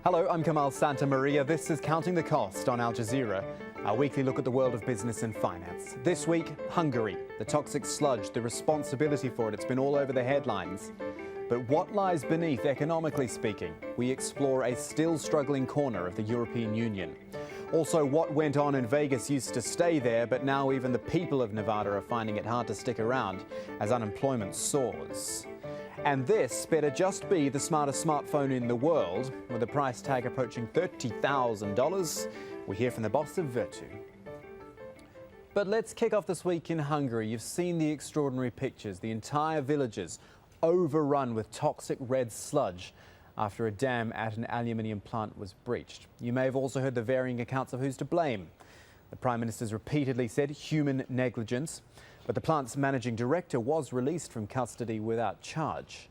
Hello, I'm Kamal Santamaria. This is Counting the Cost on Al Jazeera, our weekly look at the world of business and finance. This week, Hungary, the toxic sludge, the responsibility for it. It's been all over the headlines. But what lies beneath, economically speaking? We explore a still struggling corner of the European Union. Also, what went on in Vegas used to stay there, but now even the people of Nevada are finding it hard to stick around as unemployment soars. And this better just be the smartest smartphone in the world, with a price tag approaching $30,000. We hear from the boss of Vertu. But let's kick off this week in Hungary. You've seen the extraordinary pictures, the entire villages overrun with toxic red sludge after a dam at an aluminium plant was breached. You may have also heard the varying accounts of who's to blame. The Prime Minister's repeatedly said human negligence, but the plant's managing director was released from custody without charge.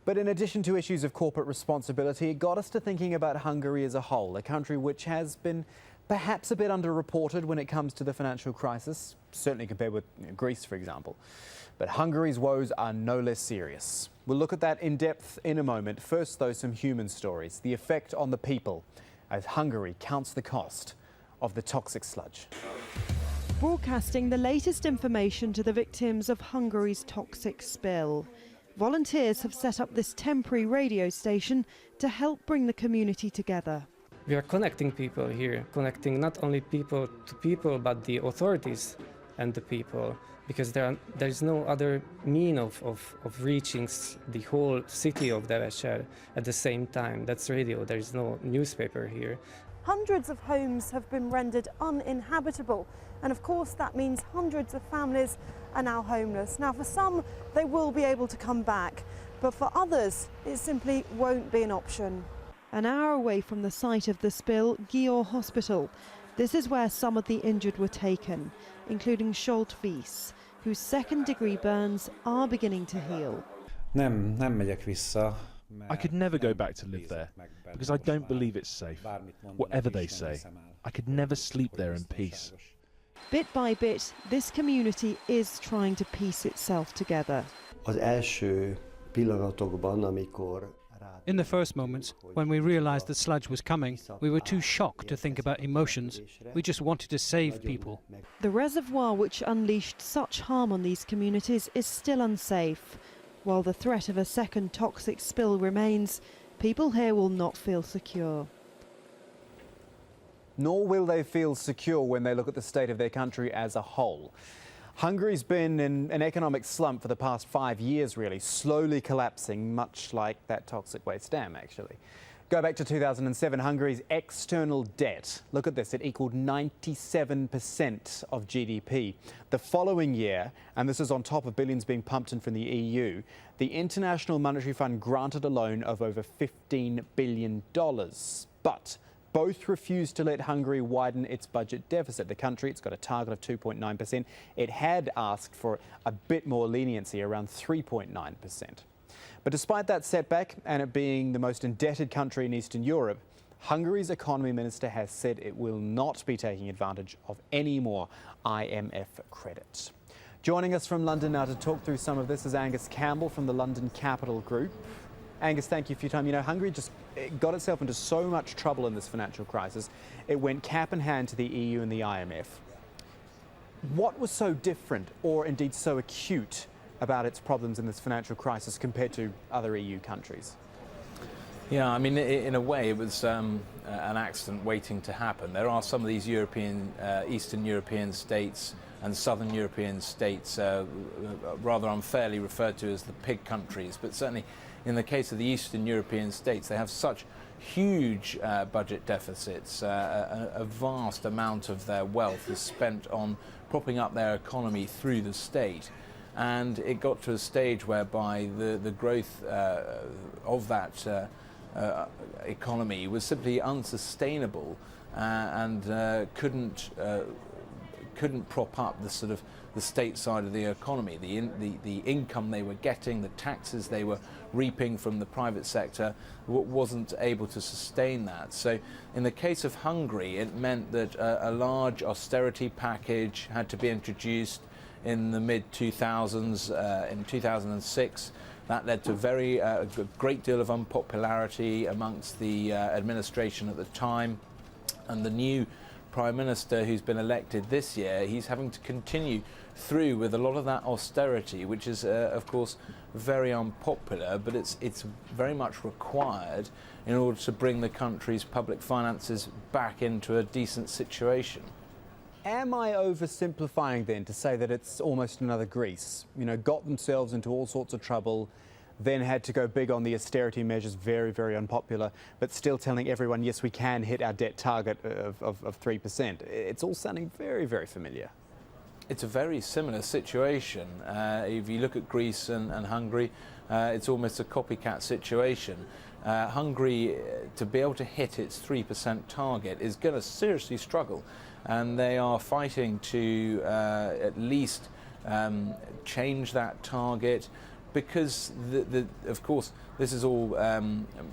But in addition to issues of corporate responsibility, it got us to thinking about Hungary as a whole, a country which has been perhaps a bit underreported when it comes to the financial crisis, certainly compared with Greece, for example. But Hungary's woes are no less serious. We'll look at that in depth in a moment. First, though, some human stories, the effect on the people as Hungary counts the cost of the toxic sludge. Broadcasting the latest information to the victims of Hungary's toxic spill. Volunteers have set up this temporary radio station to help bring the community together. We are connecting people here, connecting not only people to people, but the authorities and the people, because there is no other mean of reaching the whole city of Devesher at the same time. That's radio, there is no newspaper here. Hundreds of homes have been rendered uninhabitable, and of course that means hundreds of families are now homeless. Now for some, they will be able to come back, but for others, it simply won't be an option. An hour away from the site of the spill, Győr Hospital. This is where some of the injured were taken, including Scholt Wies, whose second-degree burns are beginning to heal. Nem megyek vissza. I could never go back to live there because I don't believe it's safe. Whatever they say, I could never sleep there in peace. Bit by bit, this community is trying to piece itself together. In the first moments, when we realized the sludge was coming, we were too shocked to think about emotions. We just wanted to save people. The reservoir which unleashed such harm on these communities is still unsafe. While the threat of a second toxic spill remains, people here will not feel secure. Nor will they feel secure when they look at the state of their country as a whole. Hungary's been in an economic slump for the past 5 years, really, slowly collapsing, much like that toxic waste dam, actually. Go back to 2007, Hungary's external debt, look at this, it equaled 97% of GDP. The following year, and this is on top of billions being pumped in from the EU, the International Monetary Fund granted a loan of over $15 billion. But both refused to let Hungary widen its budget deficit. The country, it's got a target of 2.9%. It had asked for a bit more leniency, around 3.9%. But despite that setback and it being the most indebted country in Eastern Europe, Hungary's economy minister has said it will not be taking advantage of any more IMF credit. Joining us from London now to talk through some of this is Angus Campbell from the London Capital Group. Angus, thank you for your time. You know, Hungary just got itself into so much trouble in this financial crisis. It went cap in hand to the EU and the IMF. What was so different, or indeed so acute, about its problems in this financial crisis compared to other EU countries? Yeah, I mean, in a way, it was an accident waiting to happen. There are some of these Eastern European states and Southern European states rather unfairly referred to as the pig countries, but certainly in the case of the Eastern European states, they have such huge budget deficits. A vast amount of their wealth is spent on propping up their economy through the state. And it got to a stage whereby the growth of that economy was simply unsustainable and couldn't prop up the sort of the state side of the economy. The income they were getting, the taxes they were reaping from the private sector wasn't able to sustain that. So in the case of Hungary, it meant that a large austerity package had to be introduced in the mid-2000s, in 2006, That led to a great deal of unpopularity amongst the administration at the time, and the new Prime Minister who's been elected this year, he's having to continue through with a lot of that austerity, which is of course very unpopular, but it's very much required in order to bring the country's public finances back into a decent situation. Am I oversimplifying then to say that it's almost another Greece? You know, got themselves into all sorts of trouble, then had to go big on the austerity measures, very, very unpopular, but still telling everyone, yes, we can hit our debt target of 3%. It's all sounding very, very familiar. It's a very similar situation. If you look at Greece and Hungary, it's almost a copycat situation. Hungary, to be able to hit its 3% target, is going to seriously struggle, and they are fighting to at least change that target, because of course this is all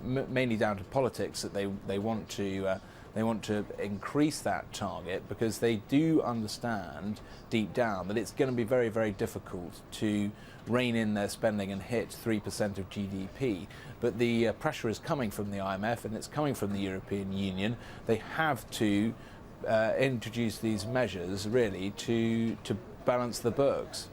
mainly down to politics, that they want to increase that target, because they do understand deep down that it's going to be very, very difficult to rein in their spending and hit 3% of GDP. But the pressure is coming from the IMF and it's coming from the European Union. They have to introduce these measures really to balance the books.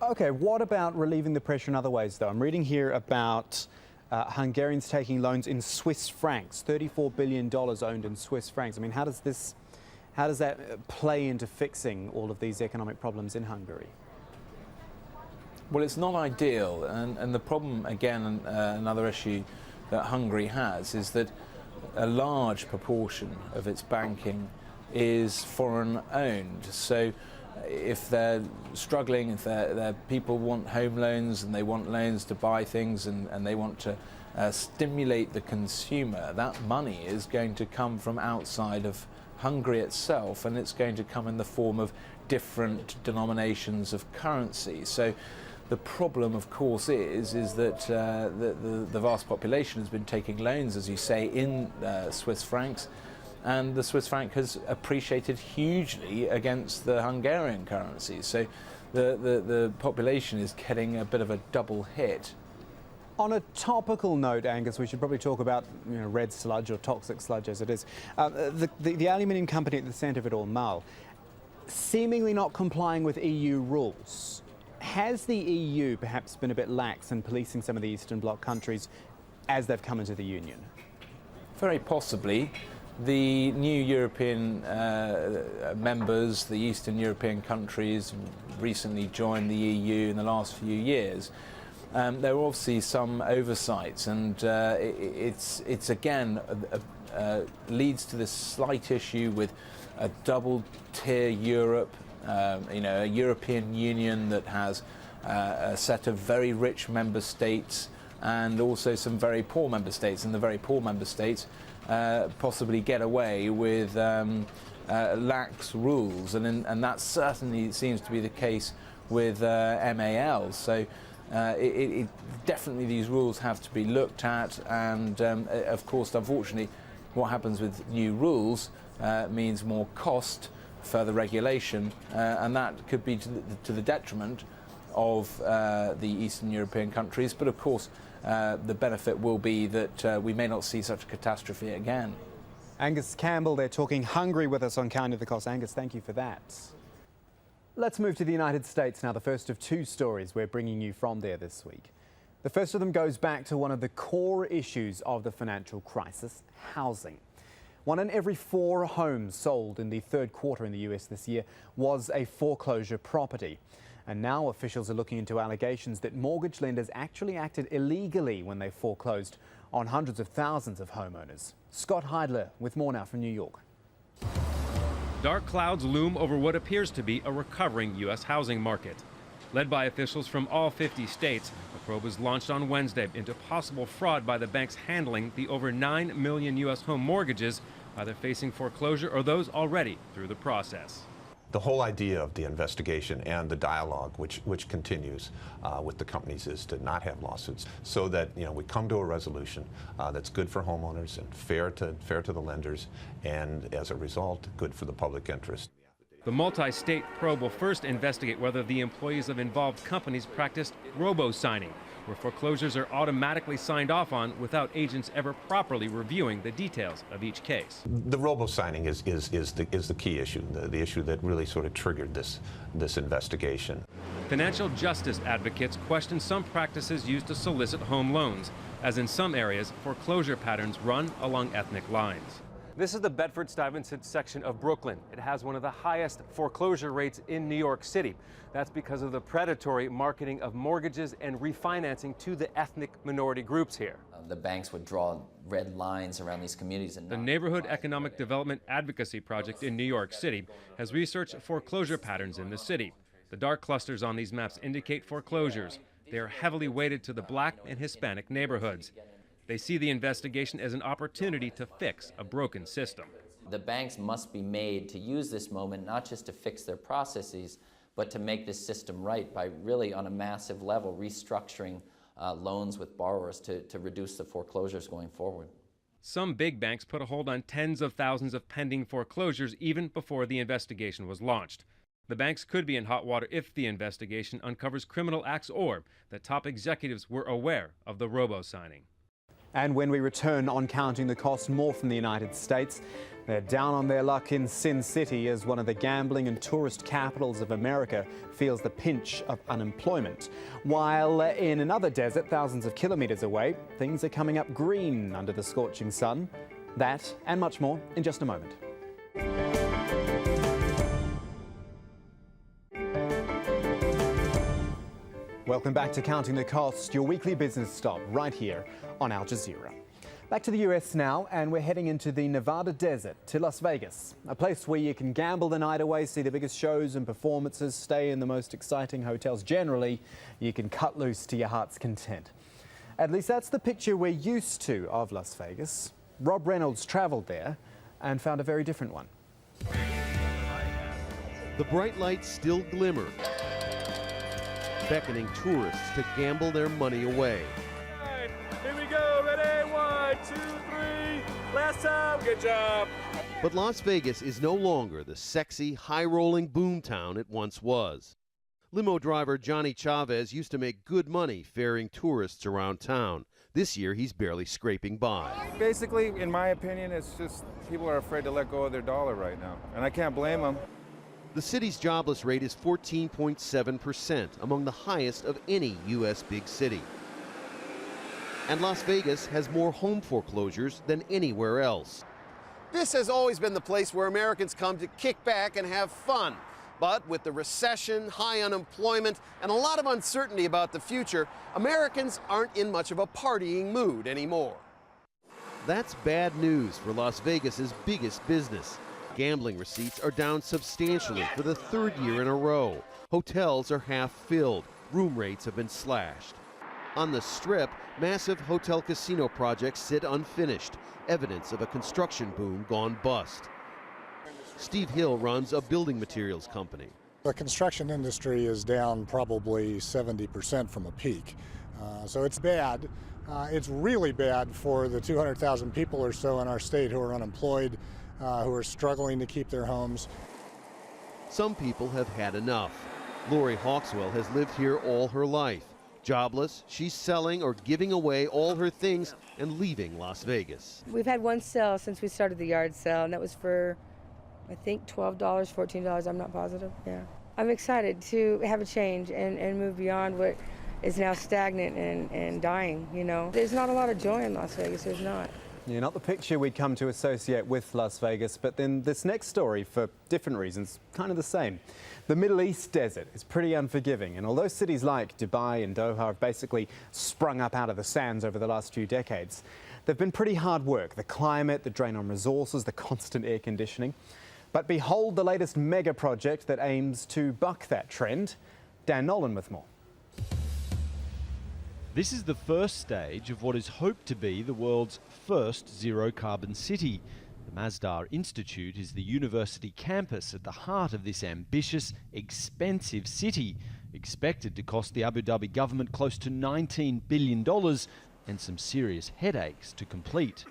Okay, what about relieving the pressure in other ways, though? I'm reading here about Hungarians taking loans in Swiss francs, $34 billion owned in Swiss francs. I mean, how does that play into fixing all of these economic problems in Hungary? Well, it's not ideal, and the problem, again, another issue that Hungary has is that a large proportion of its banking is foreign owned. So if they're struggling, if their people want home loans and they want loans to buy things, and they want to stimulate the consumer, that money is going to come from outside of Hungary itself, and it's going to come in the form of different denominations of currency. So the problem, of course, is that the vast population has been taking loans, as you say, in Swiss francs, and the Swiss franc has appreciated hugely against the Hungarian currency. So the population is getting a bit of a double hit. On a topical note, Angus, we should probably talk about red sludge, or toxic sludge as it is. The aluminium company at the centre of it all, MAL, seemingly not complying with EU rules. Has the EU perhaps been a bit lax in policing some of the Eastern Bloc countries as they've come into the Union? Very possibly. The new European members, the Eastern European countries, recently joined the EU in the last few years. There are obviously some oversights, and it's again leads to this slight issue with a double-tier Europe. A European Union that has a set of very rich member states and also some very poor member states, and the very poor member states possibly get away with lax rules, and that certainly seems to be the case with MAL. So definitely these rules have to be looked at, and of course, unfortunately, what happens with new rules means more cost, further regulation, and that could be to the detriment of the Eastern European countries. But of course, the benefit will be that we may not see such a catastrophe again. Angus Campbell, they're talking Hungary with us on Counting the Cost. Angus, thank you for that. Let's move to the United States now, the first of two stories we're bringing you from there this week. The first of them goes back to one of the core issues of the financial crisis, housing. 1 in every 4 homes sold in the third quarter in the US this year was a foreclosure property. And now officials are looking into allegations that mortgage lenders actually acted illegally when they foreclosed on hundreds of thousands of homeowners. Scott Heidler with more now from New York. Dark clouds loom over what appears to be a recovering U.S. housing market. Led by officials from all 50 states, a probe was launched on Wednesday into possible fraud by the banks handling the over 9 million U.S. home mortgages, either facing foreclosure or those already through the process. The whole idea of the investigation and the dialogue, which continues with the companies, is to not have lawsuits, so that we come to a resolution that's good for homeowners and fair to the lenders, and as a result, good for the public interest. The multi-state probe will first investigate whether the employees of involved companies practiced robo-signing, where foreclosures are automatically signed off on without agents ever properly reviewing the details of each case. The robo-signing is the key issue, the issue that really sort of triggered this investigation. Financial justice advocates question some practices used to solicit home loans, as in some areas, foreclosure patterns run along ethnic lines. This is the Bedford-Stuyvesant section of Brooklyn. It has one of the highest foreclosure rates in New York City. That's because of the predatory marketing of mortgages and refinancing to the ethnic minority groups here. The banks would draw red lines around these communities. The Neighborhood Economic Development Advocacy Project in New York City has researched foreclosure patterns in the city. The dark clusters on these maps indicate foreclosures. They are heavily weighted to the Black and Hispanic neighborhoods. They see the investigation as an opportunity to fix a broken system. The banks must be made to use this moment not just to fix their processes, but to make this system right by really on a massive level restructuring loans with borrowers to reduce the foreclosures going forward. Some big banks put a hold on tens of thousands of pending foreclosures even before the investigation was launched. The banks could be in hot water if the investigation uncovers criminal acts or that top executives were aware of the robo-signing. And when we return on Counting the Cost, more from the United States. They're down on their luck in Sin City as one of the gambling and tourist capitals of America feels the pinch of unemployment. While in another desert thousands of kilometres away, things are coming up green under the scorching sun. That and much more in just a moment. Welcome back to Counting the Cost, your weekly business stop right here on Al Jazeera. Back to the US now, and we're heading into the Nevada desert to Las Vegas, a place where you can gamble the night away, see the biggest shows and performances, stay in the most exciting hotels. Generally, you can cut loose to your heart's content. At least that's the picture we're used to of Las Vegas. Rob Reynolds traveled there and found a very different one. The bright lights still glimmer, beckoning tourists to gamble their money away. Right, here we go, ready, 1, 2, 3, last time, good job. But Las Vegas is no longer the sexy, high-rolling boomtown it once was. Limo driver Johnny Chavez used to make good money ferrying tourists around town. This year, he's barely scraping by. Basically, in my opinion, it's just people are afraid to let go of their dollar right now, and I can't blame them. The city's jobless rate is 14.7%, among the highest of any U.S. big city. And Las Vegas has more home foreclosures than anywhere else. This has always been the place where Americans come to kick back and have fun. But with the recession, high unemployment, and a lot of uncertainty about the future, Americans aren't in much of a partying mood anymore. That's bad news for Las Vegas's biggest business. Gambling receipts are down substantially for the third year in a row. Hotels are half filled. Room rates have been slashed. On the Strip, massive hotel casino projects sit unfinished, evidence of a construction boom gone bust. Steve Hill runs a building materials company. The construction industry is down probably 70% from a peak. So it's bad. It's really bad for the 200,000 people or so in our state who are unemployed, who are struggling to keep their homes. Some people have had enough. Lori Hawkswell has lived here all her life. Jobless, she's selling or giving away all her things and leaving Las Vegas. We've had one sale since we started the yard sale, and that was for, I think, $12, $14, I'm not positive, yeah. I'm excited to have a change and move beyond what is now stagnant and dying, you know. There's not a lot of joy in Las Vegas, there's not. Yeah, not the picture we'd come to associate with Las Vegas, but then this next story, for different reasons, kind of the same. The Middle East desert is pretty unforgiving, and although cities like Dubai and Doha have basically sprung up out of the sands over the last few decades, they've been pretty hard work. The climate, the drain on resources, the constant air conditioning. But behold the latest mega project that aims to buck that trend. Dan Nolan with more. This is the first stage of what is hoped to be the world's first zero-carbon city. The Masdar Institute is the university campus at the heart of this ambitious, expensive city, expected to cost the Abu Dhabi government close to $19 billion and some serious headaches to complete.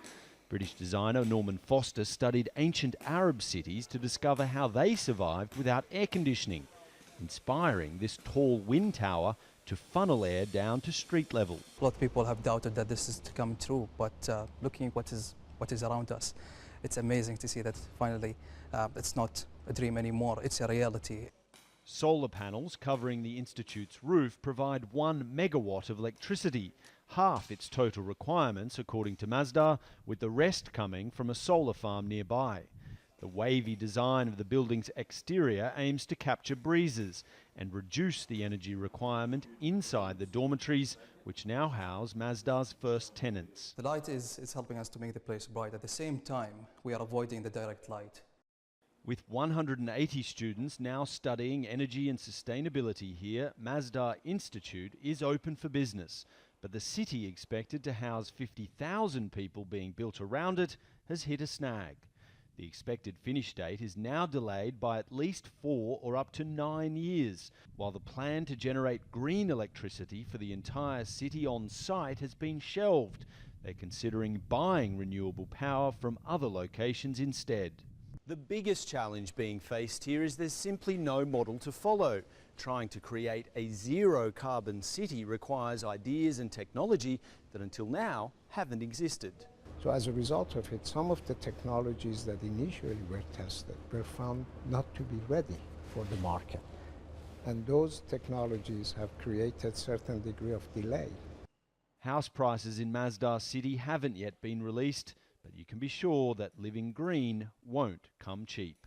British designer Norman Foster studied ancient Arab cities to discover how they survived without air conditioning, inspiring this tall wind tower to funnel air down to street level. A lot of people have doubted that this is to come true, but looking at what is around us, it's amazing to see that finally it's not a dream anymore, it's a reality. Solar panels covering the Institute's roof provide 1 megawatt of electricity, half its total requirements according to Masdar, with the rest coming from a solar farm nearby. The wavy design of the building's exterior aims to capture breezes and reduce the energy requirement inside the dormitories, which now house Masdar's first tenants. The light is helping us to make the place bright. At the same time, we are avoiding the direct light. With 180 students now studying energy and sustainability here, Masdar Institute is open for business. But the city expected to house 50,000 people being built around it has hit a snag. The expected finish date is now delayed by at least 4 or up to 9 years, while the plan to generate green electricity for the entire city on site has been shelved. They're considering buying renewable power from other locations instead. The biggest challenge being faced here is there's simply no model to follow. Trying to create a zero-carbon city requires ideas and technology that until now haven't existed. So as a result of it, some of the technologies that initially were tested were found not to be ready for the market. And those technologies have created a certain degree of delay. House prices in Masdar City haven't yet been released, but you can be sure that living green won't come cheap.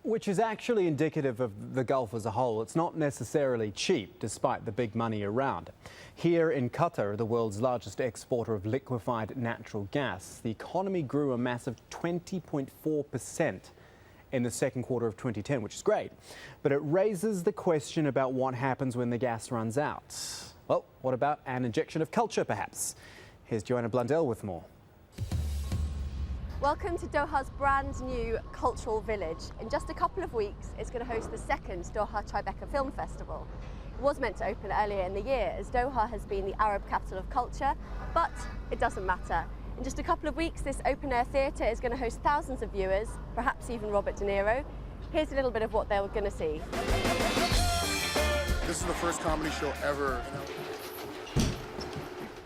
Which is actually indicative of the Gulf as a whole. It's not necessarily cheap, despite the big money around. Here in Qatar, the world's largest exporter of liquefied natural gas, the economy grew a massive 20.4% in the second quarter of 2010, which is great. But it raises the question about what happens when the gas runs out. Well, what about an injection of culture, perhaps? Here's Joanna Blundell with more. Welcome to Doha's brand new cultural village. In just a couple of weeks, it's going to host the second Doha Tribeca Film Festival. It was meant to open earlier in the year, as Doha has been the Arab capital of culture, but it doesn't matter. In just a couple of weeks, this open-air theatre is going to host thousands of viewers, perhaps even Robert De Niro. Here's a little bit of what they were going to see. This is the first comedy show ever.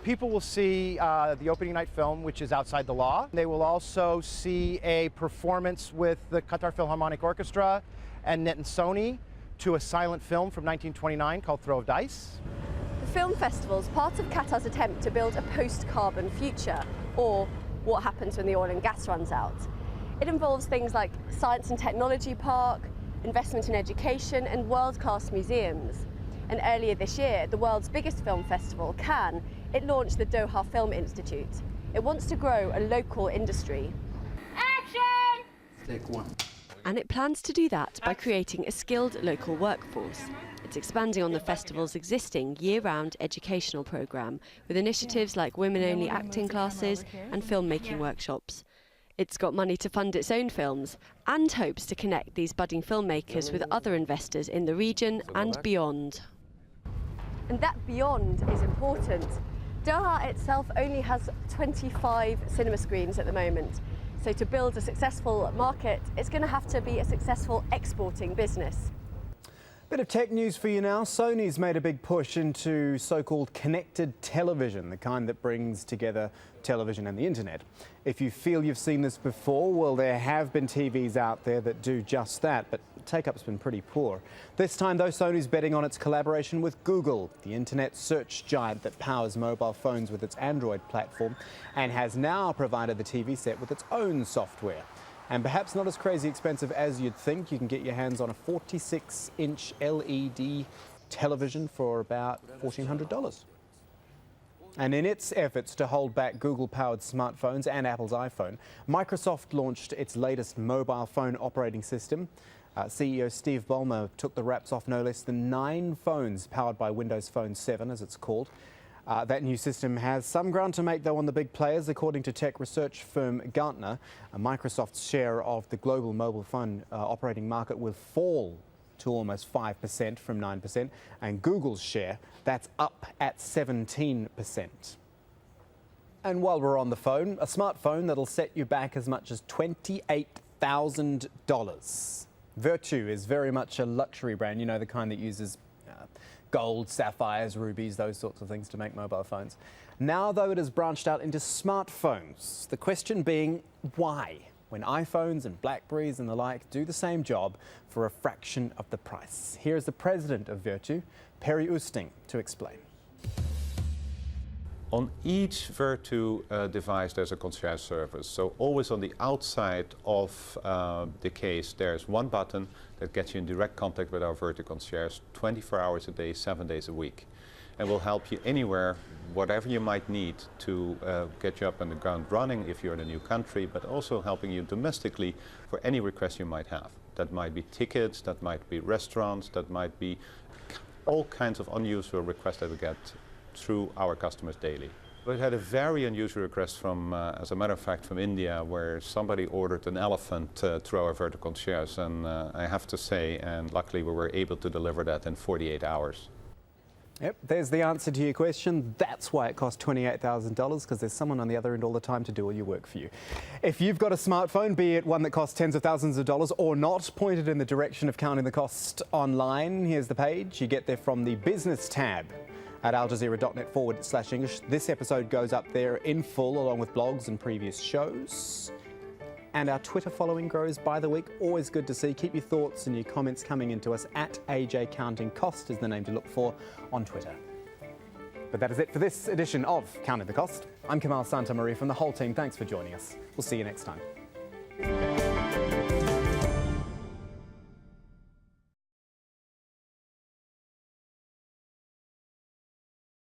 People will see the opening night film, which is Outside the Law. They will also see a performance with the Qatar Philharmonic Orchestra and Net and Sony to a silent film from 1929 called Throw of Dice. The film festival is part of Qatar's attempt to build a post-carbon future, or what happens when the oil and gas runs out. It involves things like science and technology park, investment in education, and world-class museums. And earlier this year, the world's biggest film festival, Cannes, it launched the Doha Film Institute. It wants to grow a local industry. Action! Take one. And it plans to do that by creating a skilled local workforce. It's expanding on the festival's existing year-round educational programme, with initiatives like women-only acting classes and filmmaking workshops. It's got money to fund its own films and hopes to connect these budding filmmakers with other investors in the region and beyond. And that beyond is important. Doha itself only has 25 cinema screens at the moment. So to build a successful market, it's going to have to be a successful exporting business. Bit of tech news for you now. Sony's made a big push into so-called connected television, the kind that brings together television and the internet. If you feel you've seen this before, well, there have been TVs out there that do just that, but take-up's been pretty poor. This time, though, Sony's betting on its collaboration with Google, the internet search giant that powers mobile phones with its Android platform, and has now provided the TV set with its own software. And perhaps not as crazy expensive as you'd think. You can get your hands on a 46-inch LED television for about $1,400. And in its efforts to hold back Google-powered smartphones and Apple's iPhone, Microsoft launched its latest mobile phone operating system. CEO Steve Ballmer took the wraps off no less than 9 phones powered by Windows Phone 7, as it's called. That new system has some ground to make, though, on the big players. According to tech research firm Gartner, Microsoft's share of the global mobile phone operating market will fall to almost 5% from 9%, and Google's share, that's up at 17%. And while we're on the phone, a smartphone that'll set you back as much as $28,000. Vertu is very much a luxury brand, you know, the kind that uses gold, sapphires, rubies, those sorts of things to make mobile phones. Now, though, it has branched out into smartphones. The question being, why? When iPhones and Blackberries and the like do the same job for a fraction of the price. Here is the president of Vertu, Oosting, to explain. On each Vertu device, there's a concierge service. So always on the outside of the case, there's one button that gets you in direct contact with our Vertu concierge 24 hours a day, 7 days a week. And will help you anywhere, whatever you might need to get you up on the ground running if you're in a new country, but also helping you domestically for any request you might have. That might be tickets, that might be restaurants, that might be all kinds of unusual requests that we get through our customers daily. We had a very unusual request from, as a matter of fact, from India, where somebody ordered an elephant through our Vertu concierge, and I have to say, and luckily we were able to deliver that in 48 hours. Yep, there's the answer to your question. That's why it costs $28,000, because there's someone on the other end all the time to do all your work for you. If you've got a smartphone, be it one that costs tens of thousands of dollars or not, pointed in the direction of counting the cost online, here's the page. You get there from the business tab at aljazeera.net/English. This episode goes up there in full, along with blogs and previous shows. And our Twitter following grows by the week. Always good to see. Keep your thoughts and your comments coming into us at AJ Counting Cost is the name to look for on Twitter. But that is it for this edition of Counting the Cost. I'm Kamal Santamaria from the whole team. Thanks for joining us. We'll see you next time.